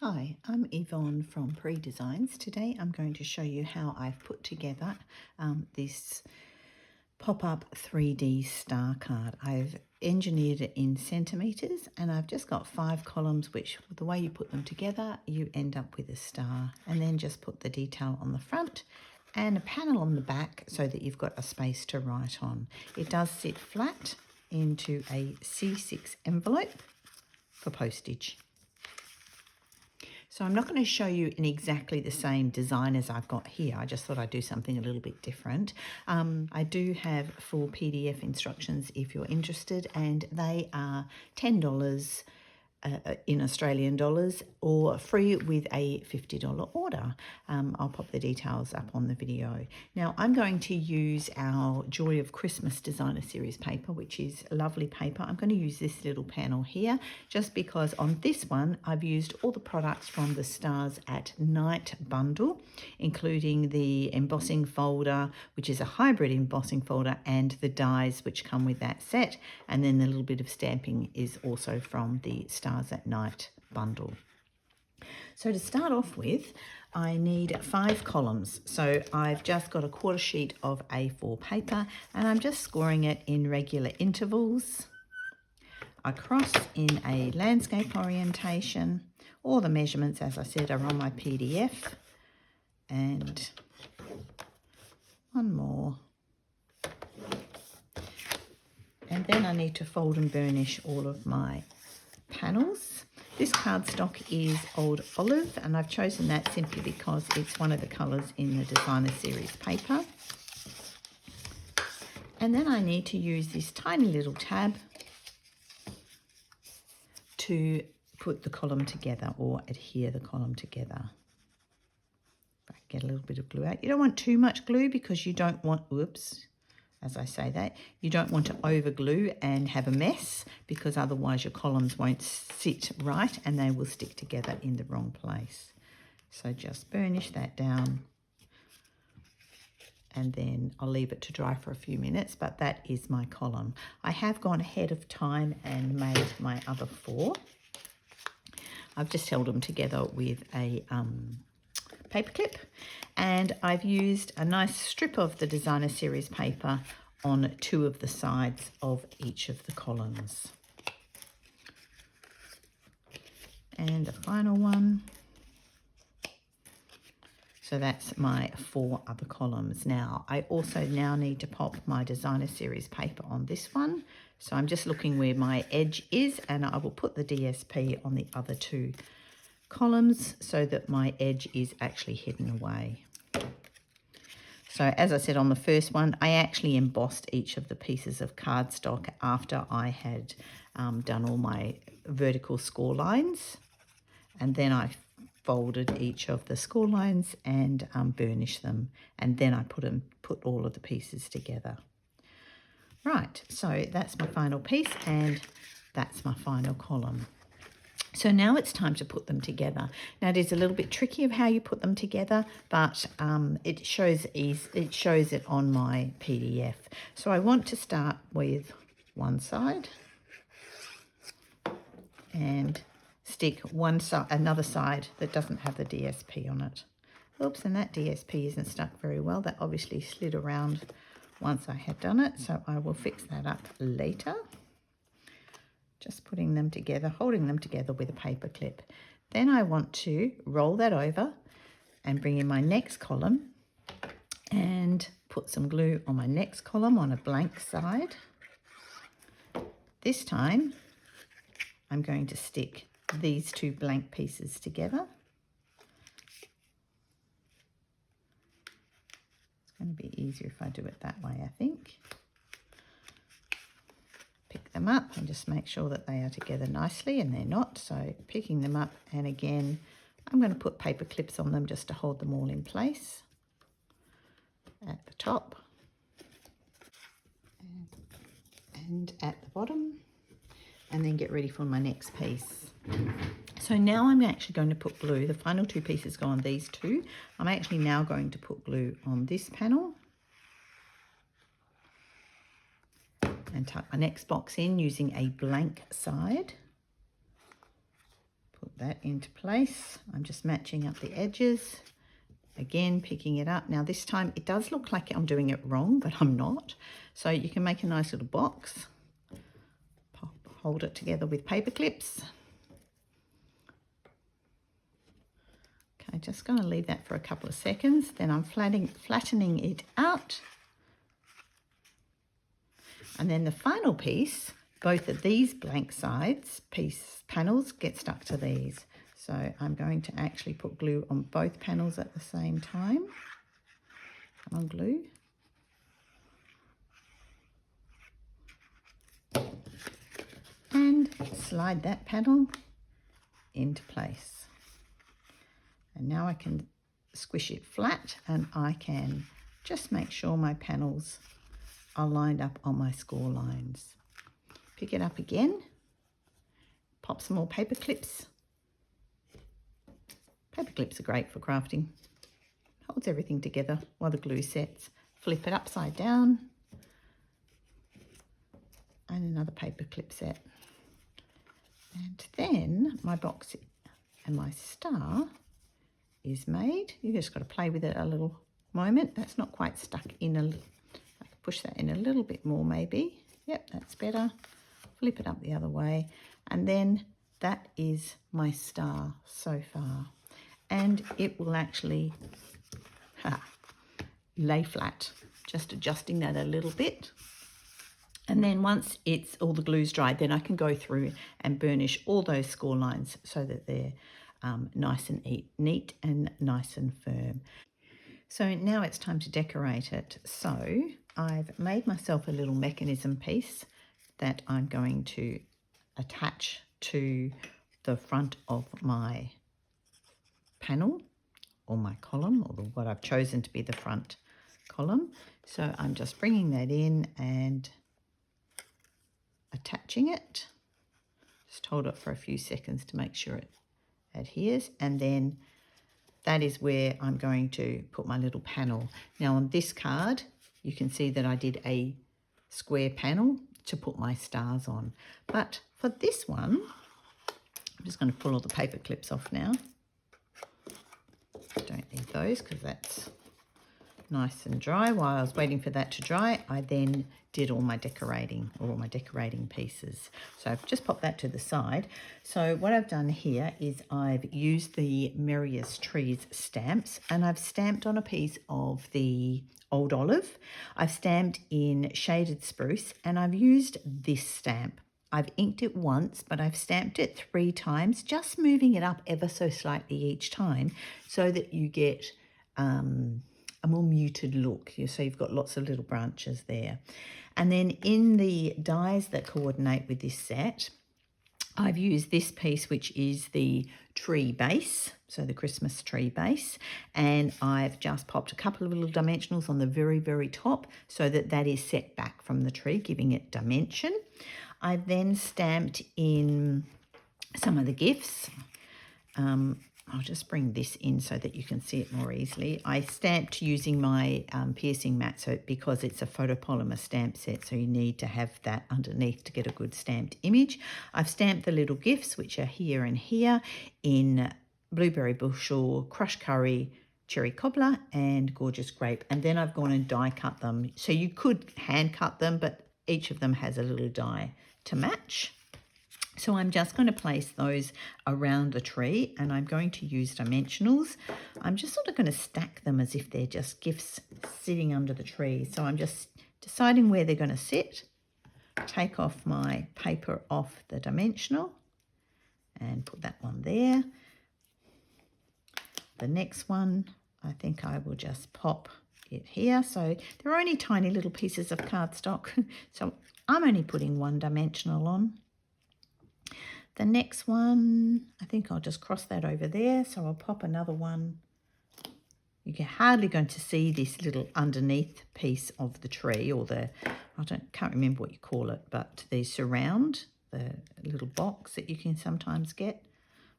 Hi, I'm Yvonne from Pree Designs. Today I'm going to show you how I've put together this pop-up 3D star card. I've engineered it in centimetres and I've just got 5 columns, which the way you put them together you end up with a star, and then just put the detail on the front and a panel on the back so that you've got a space to write on. It does sit flat into a C6 envelope for postage. So I'm not going to show you in exactly the same design as I've got here. I just thought I'd do something a little bit different. I do have full PDF instructions if you're interested, and they are $10 in Australian dollars, or free with a $50 order. I'll pop the details up on the video. Now I'm going to use our Joy of Christmas Designer Series paper, which is lovely paper. I'm going to use this little panel here just because on this one I've used all the products from the Stars at Night bundle, including the embossing folder, which is a hybrid embossing folder, and the dies which come with that set, and then the little bit of stamping is also from the Stars at Night bundle. So to start off with, I need 5 columns. So I've just got a quarter sheet of A4 paper and I'm just scoring it in regular intervals across in a landscape orientation. All the measurements, as I said, are on my PDF. And one more. And then I need to fold and burnish all of my panels. This cardstock is Old Olive, and I've chosen that simply because it's one of the colours in the Designer Series paper. And then I need to use this tiny little tab to put the column together, or adhere the column together. If I get a little bit of glue out. You don't want too much glue because you don't want, as I say that, you don't want to over glue and have a mess, because otherwise your columns won't sit right and they will stick together in the wrong place. So just burnish that down and then I'll leave it to dry for a few minutes, but that is my column. I have gone ahead of time and made my other 4. I've just held them together with a paper clip, and I've used a nice strip of the Designer Series paper on 2 of the sides of each of the columns. And the final one. So that's my 4 other columns. Now I also need to pop my Designer Series paper on this one. So I'm just looking where my edge is, and I will put the DSP on the other 2 columns so that my edge is actually hidden away. So as I said on the first one, I actually embossed each of the pieces of cardstock after I had done all my vertical score lines, and then I folded each of the score lines and burnished them, and then I put all of the pieces together. Right, so that's my final piece and that's my final column. So now it's time to put them together. Now it is a little bit tricky of how you put them together, but it shows it on my PDF. So I want to start with one side and stick another side that doesn't have the DSP on it. Oops, and that DSP isn't stuck very well. That obviously slid around once I had done it, so I will fix that up later. Just putting them together, holding them together with a paper clip. Then I want to roll that over and bring in my next column and put some glue on my next column on a blank side. This time I'm going to stick these 2 blank pieces together. It's going to be easier if I do it that way, I think. Pick them up and just make sure that they are together nicely, and they're not. So picking them up, and again I'm going to put paper clips on them just to hold them all in place at the top and at the bottom, and then get ready for my next piece. So now I'm actually going to put glue. The final 2 pieces go on these 2. I'm actually now going to put glue on this panel and tuck my next box in using a blank side. Put that into place. I'm just matching up the edges. Again, picking it up. Now this time it does look like I'm doing it wrong, but I'm not. So you can make a nice little box. Hold it together with paper clips. Okay, just going to leave that for a couple of seconds. Then I'm flattening it out. And then the final piece, both of these blank sides panels get stuck to these. So I'm going to actually put glue on both panels at the same time. Come on, glue. And slide that panel into place. And now I can squish it flat, and I can just make sure my panels are lined up on my score lines. Pick it up again, pop some more paper clips. Paper clips are great for crafting. Holds everything together while the glue sets. Flip it upside down. And another paper clip set. And then my box and my star is made. You just got to play with it a little moment. That's not quite stuck in I can push that in a little bit more maybe. Yep, that's better. Flip it up the other way. And then that is my star so far. And it will actually lay flat. Just adjusting that a little bit. And then once all the glue's dried, then I can go through and burnish all those score lines so that they're nice and neat and nice and firm. So now it's time to decorate it. So I've made myself a little mechanism piece that I'm going to attach to the front of my panel or my column, or what I've chosen to be the front column. So I'm just bringing that in and attaching it. Just hold it for a few seconds to make sure it adheres, and then that is where I'm going to put my little panel. Now on this card you can see that I did a square panel to put my stars on, but for this one I'm just going to pull all the paper clips off now. Don't need those because that's nice and dry. While I was waiting for that to dry, I then did all my decorating pieces. So I've just popped that to the side. So what I've done here is I've used the Merriest Trees stamps, and I've stamped on a piece of the Old Olive. I've stamped in Shaded Spruce, and I've used this stamp. I've inked it once, but I've stamped it 3 times, just moving it up ever so slightly each time so that you get a more muted look. So you've got lots of little branches there. And then in the dies that coordinate with this set, I've used this piece, which is the tree base, so the Christmas tree base, and I've just popped a couple of little dimensionals on the very, very top so that that is set back from the tree, giving it dimension. I then stamped in some of the gifts. I'll just bring this in so that you can see it more easily. I stamped using my piercing mat because it's a photopolymer stamp set, so you need to have that underneath to get a good stamped image. I've stamped the little gifts, which are here and here, in blueberry bushel, crushed curry, cherry cobbler, and gorgeous grape. And then I've gone and die cut them. So you could hand cut them, but each of them has a little die to match. So I'm just going to place those around the tree, and I'm going to use dimensionals. I'm just sort of going to stack them as if they're just gifts sitting under the tree. So I'm just deciding where they're going to sit. Take off my paper off the dimensional and put that one there. The next one, I think I will just pop it here. So they're only tiny little pieces of cardstock. So I'm only putting 1 dimensional on. The next one, I think I'll just cross that over there. So I'll pop another one. You're hardly going to see this little underneath piece of the tree, or can't remember what you call it, but the surround, the little box that you can sometimes get.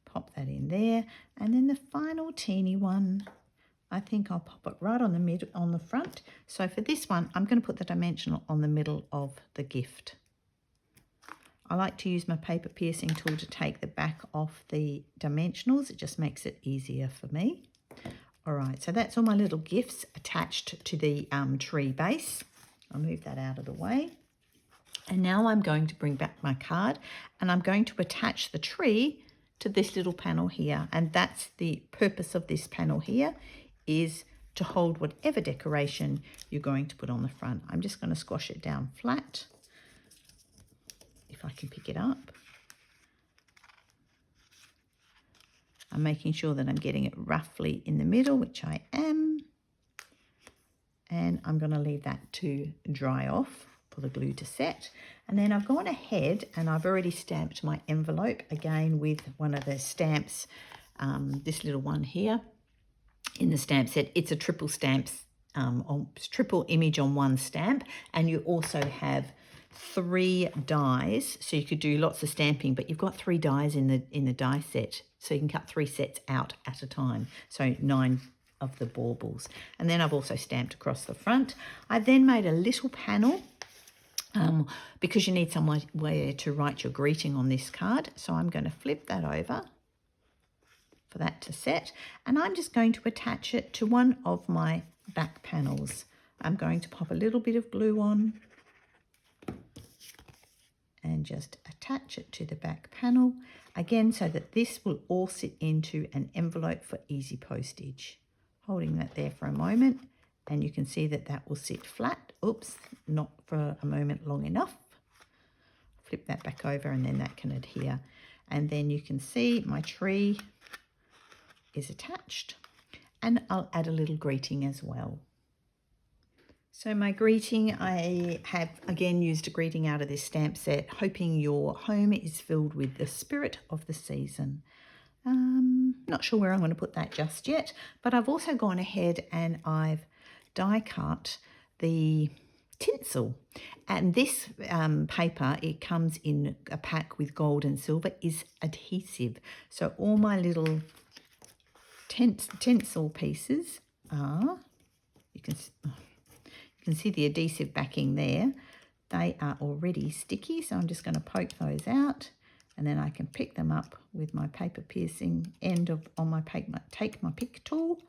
Pop that in there. And then the final teeny one, I think I'll pop it right on the front. So for this one, I'm going to put the dimensional on the middle of the gift. I like to use my paper piercing tool to take the back off the dimensionals. It just makes it easier for me. All right, so that's all my little gifts attached to the tree base. I'll move that out of the way. And now I'm going to bring back my card and I'm going to attach the tree to this little panel here. And that's the purpose of this panel here, is to hold whatever decoration you're going to put on the front. I'm just going to squash it down flat, if I can pick it up. I'm making sure that I'm getting it roughly in the middle, which I am. And I'm going to leave that to dry off for the glue to set. And then I've gone ahead and I've already stamped my envelope again with one of the stamps, this little one here in the stamp set. It's a triple stamps, triple image on one stamp, and you also have 3 dies, so you could do lots of stamping, but you've got 3 dies in the die set, so you can cut 3 sets out at a time, so 9 of the baubles. And then I've also stamped across the front. I then made a little panel because you need somewhere to write your greeting on this card, so I'm going to flip that over for that to set, and I'm just going to attach it to one of my back panels. I'm going to pop a little bit of glue on and just attach it to the back panel again, so that this will all sit into an envelope for easy postage. Holding that there for a moment, and you can see that that will sit flat. Oops, not for a moment long enough. Flip that back over and then that can adhere. And then you can see my tree is attached, and I'll add a little greeting as well. So my greeting, I have again used a greeting out of this stamp set, hoping your home is filled with the spirit of the season. Not sure where I'm going to put that just yet, but I've also gone ahead and I've die cut the tinsel. And this paper, it comes in a pack with gold and silver, is adhesive. So all my little tinsel pieces are, you can see the adhesive backing there. They are already sticky, so I'm just going to poke those out, and then I can pick them up with my paper piercing end on my paper. Take my pick tool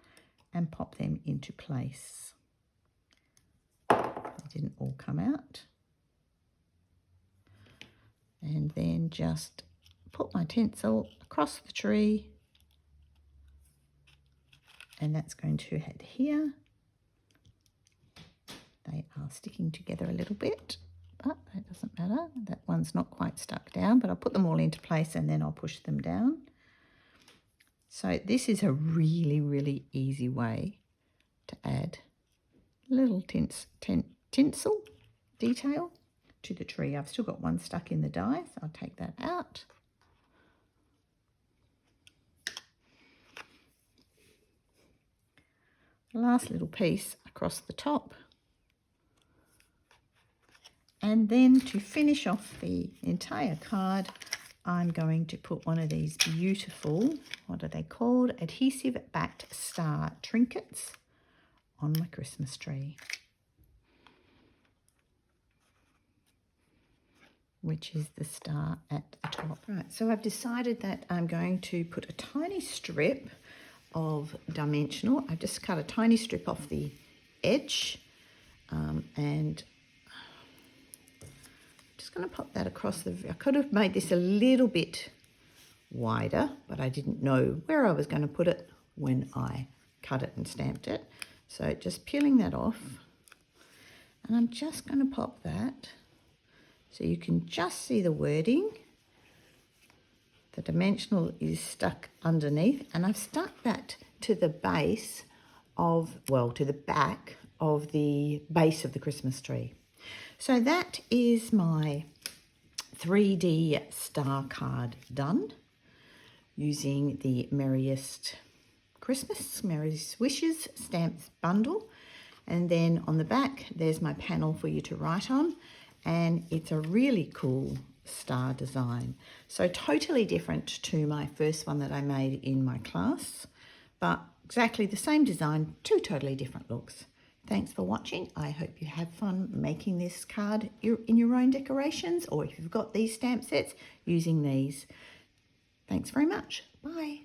and pop them into place. They didn't all come out. And then just put my tinsel across the tree, and that's going to adhere. They are sticking together a little bit, but that doesn't matter. That one's not quite stuck down, but I'll put them all into place and then I'll push them down. So this is a really, really easy way to add little tinsel detail to the tree. I've still got one stuck in the die, so I'll take that out. The last little piece across the top. And then to finish off the entire card, I'm going to put one of these beautiful, what are they called? Adhesive backed star trinkets on my Christmas tree, which is the star at the top. Right, so I've decided that I'm going to put a tiny strip of dimensional. I've just cut a tiny strip off the edge, and just going to pop that across the, I could have made this a little bit wider, but I didn't know where I was going to put it when I cut it and stamped it. So just peeling that off, and I'm just going to pop that so you can just see the wording. The dimensional is stuck underneath, and I've stuck that to the base of, well, to the back of the base of the Christmas tree. So that is my 3D star card done using the Merriest Christmas, Merriest Wishes stamps bundle. And then on the back, there's my panel for you to write on. And it's a really cool star design. So totally different to my first one that I made in my class, but exactly the same design, 2 totally different looks. Thanks for watching. I hope you have fun making this card in your own decorations, or if you've got these stamp sets, using these. Thanks very much. Bye.